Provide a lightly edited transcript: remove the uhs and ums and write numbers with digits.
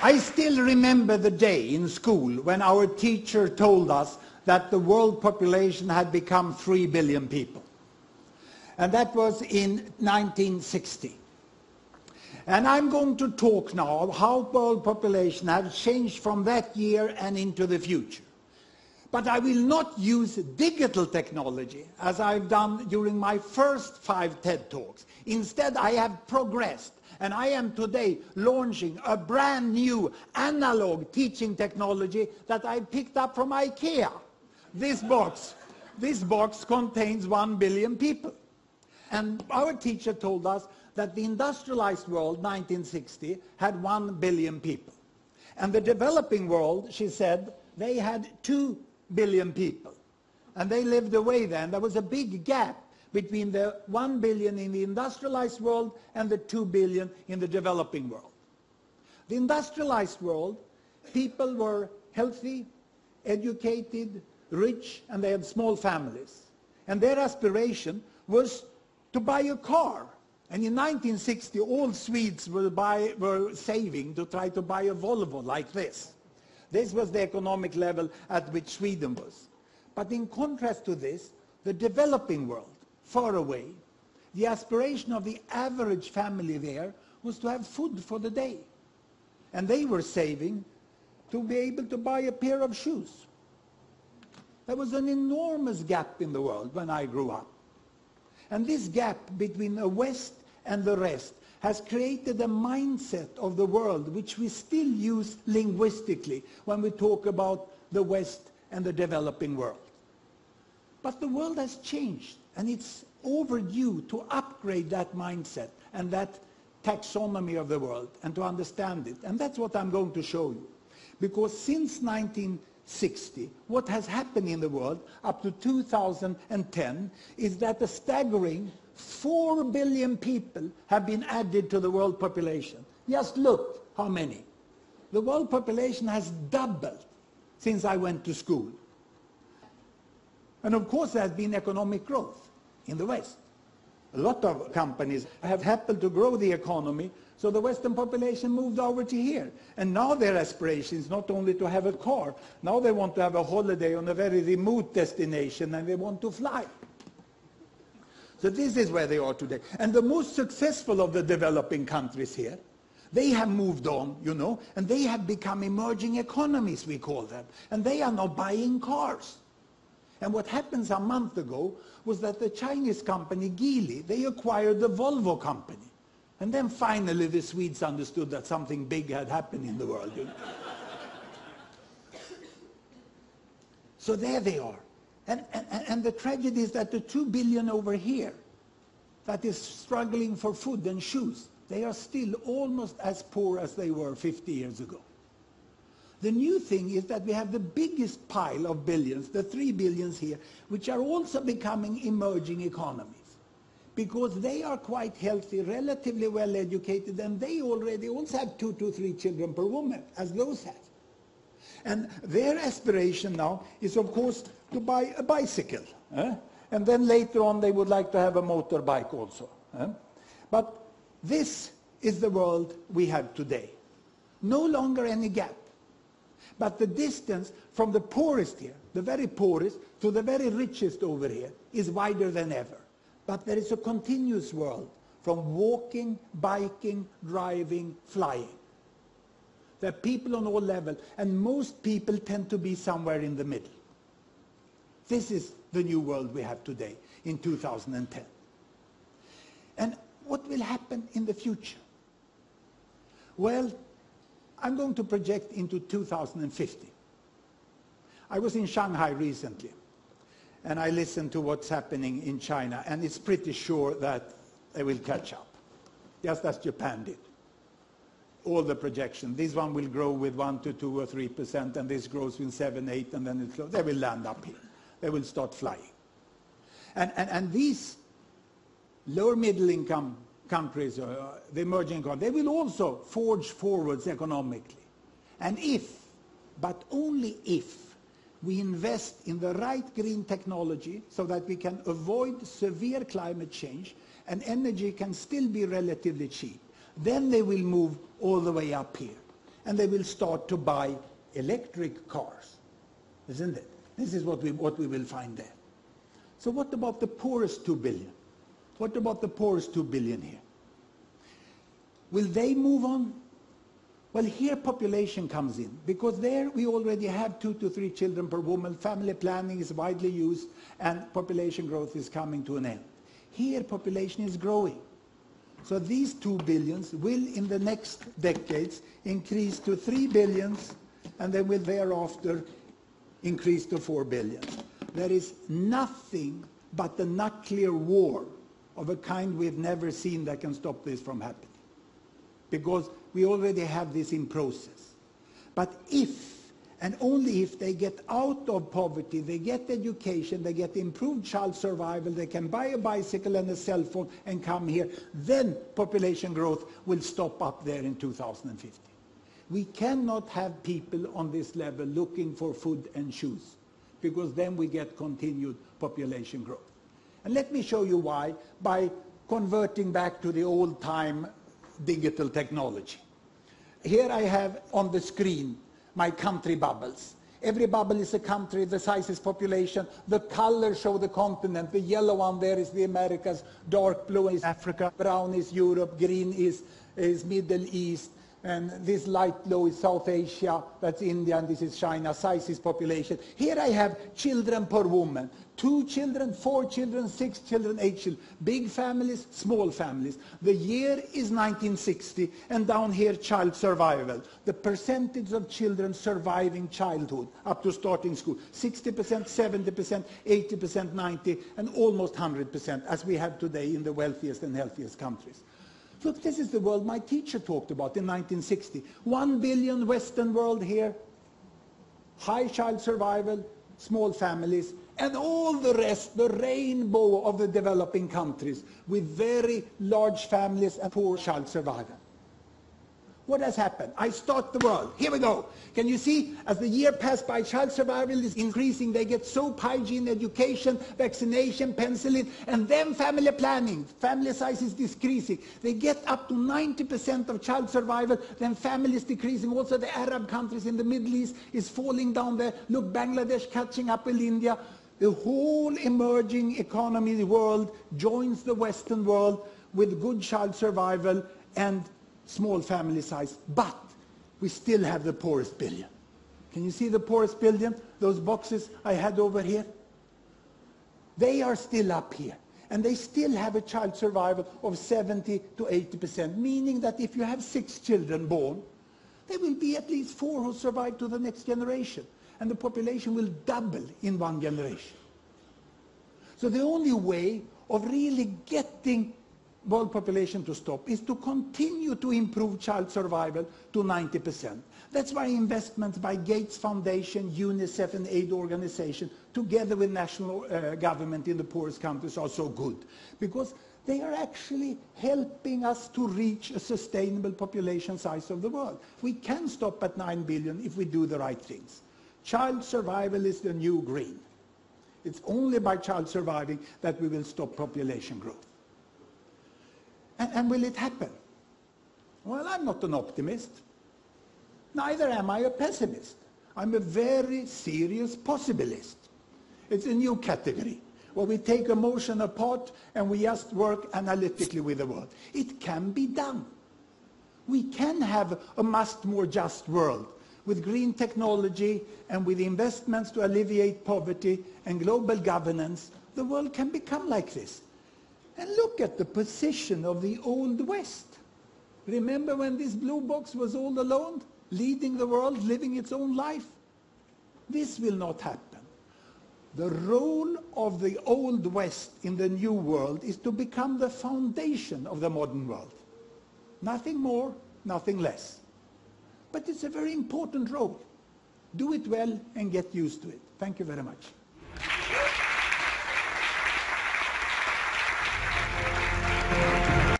I still remember the day in school when our teacher told us that the world population had become 3 billion people. And that was in 1960. And I'm going to talk now of how world population has changed from that year and into the future. But I will not use digital technology as I've done during my first 5 TED Talks. Instead, I have progressed, and I am today launching a brand new analog teaching technology that I picked up from IKEA. This box contains 1 billion people. And our teacher told us that the industrialized world, 1960, had 1 billion people. And the developing world, she said, they had 2 billion people. And they lived away then. There was a big gap between the 1 billion in the industrialized world and the 2 billion in the developing world. The industrialized world, people were healthy, educated, rich, and they had small families. And their aspiration was to buy a car. And in 1960, all Swedes were saving to try to buy a Volvo like this. This was the economic level at which Sweden was. But in contrast to this, the developing world, far away, the aspiration of the average family there was to have food for the day. And they were saving to be able to buy a pair of shoes. There was an enormous gap in the world when I grew up. And this gap between the West and the rest has created a mindset of the world which we still use linguistically when we talk about the West and the developing world. But the world has changed, and it's overdue to upgrade that mindset and that taxonomy of the world and to understand it. And that's what I'm going to show you. Because since 1960, what has happened in the world up to 2010 is that a staggering 4 billion people have been added to the world population. Just look how many. The world population has doubled since I went to school. And of course there has been economic growth in the West. A lot of companies have happened to grow the economy, so the Western population moved over to here. And now their aspiration is not only to have a car, now they want to have a holiday on a very remote destination, and they want to fly. So this is where they are today. And the most successful of the developing countries here, they have moved on, you know, and they have become emerging economies, we call them. And they are now buying cars. And what happened a month ago was that the Chinese company Geely, they acquired the Volvo company. And then finally the Swedes understood that something big had happened in the world. You know? So there they are. And the tragedy is that the 2 billion over here that is struggling for food and shoes, they are still almost as poor as they were 50 years ago. The new thing is that we have the biggest pile of billions, the 3 billions here, which are also becoming emerging economies. Because they are quite healthy, relatively well educated, and they already also have 2 to 3 children per woman, as those have. And their aspiration now is, of course, to buy a bicycle. And then later on they would like to have a motorbike also. But this is the world we have today. No longer any gap. But the distance from the poorest here, the very poorest, to the very richest over here, is wider than ever. But there is a continuous world from walking, biking, driving, flying. There are people on all levels, and most people tend to be somewhere in the middle. This is the new world we have today in 2010. And what will happen in the future? Well, I'm going to project into 2050. I was in Shanghai recently, and I listened to what's happening in China, and it's pretty sure that they will catch up, just as Japan did. All the projections. This one will grow with 1 to 2 or 3%, and this grows with 7, 8, and then they will land up here. They will start flying. And these lower middle income countries, the emerging economies, they will also forge forwards economically. And if, but only if, we invest in the right green technology so that we can avoid severe climate change and energy can still be relatively cheap, then they will move all the way up here. and they will start to buy electric cars, isn't it? This is what we will find there. So what about the poorest 2 billion? What about the poorest 2 billion here? Will they move on? Well, here population comes in, because there we already have 2 to 3 children per woman. Family planning is widely used, and population growth is coming to an end. Here population is growing. So these 2 billions will in the next decades increase to 3 billions, and then will thereafter increase to 4 billions. There is nothing but the nuclear war of a kind we've never seen that can stop this from happening, because we already have this in process. But if, and only if, they get out of poverty, they get education, they get improved child survival, they can buy a bicycle and a cell phone and come here, then population growth will stop up there in 2050. We cannot have people on this level looking for food and shoes, because then we get continued population growth. And let me show you why, by converting back to the old-time digital technology. Here I have on the screen my country bubbles. Every bubble is a country, the size is population, the colors show the continent. The yellow one there is the Americas, dark blue is Africa, brown is Europe, green is Middle East, and this light blue is South Asia, that's India, and this is China. Size is population. Here I have children per woman. 2 children, 4 children, 6 children, 8 children. Big families, small families. The year is 1960, and down here child survival. The percentage of children surviving childhood up to starting school. 60%, 70%, 80%, 90%, and almost 100%, as we have today in the wealthiest and healthiest countries. Look, this is the world my teacher talked about in 1960. 1 billion Western world here, high child survival, small families, and all the rest, the rainbow of the developing countries with very large families and poor child survival. What has happened? I start the world. Here we go. Can you see? As the year passed by, child survival is increasing. They get soap, hygiene, education, vaccination, penicillin, and then family planning. Family size is decreasing. They get up to 90% of child survival, then family is decreasing. Also the Arab countries in the Middle East is falling down there. Look, Bangladesh catching up with India. The whole emerging economy world joins the Western world with good child survival and small family size, but we still have the poorest billion. Can you see the poorest billion? Those boxes I had over here? They are still up here, and they still have a child survival of 70 to 80%, meaning that if you have 6 children born, there will be at least 4 who survive to the next generation, and the population will double in 1 generation. So the only way of really getting world population to stop is to continue to improve child survival to 90%. That's why investments by Gates Foundation, UNICEF and aid organizations, together with national government in the poorest countries, are so good, because they are actually helping us to reach a sustainable population size of the world. We can stop at 9 billion if we do the right things. Child survival is the new green. It's only by child surviving that we will stop population growth. And will it happen? Well, I'm not an optimist. Neither am I a pessimist. I'm a very serious possibilist. It's a new category where we take emotion apart and we just work analytically with the world. It can be done. We can have a much more just world with green technology and with investments to alleviate poverty and global governance. The world can become like this. And look at the position of the Old West. Remember when this blue box was all alone, leading the world, living its own life? This will not happen. The role of the Old West in the New World is to become the foundation of the modern world. Nothing more, nothing less. But it's a very important role. Do it well and get used to it. Thank you very much.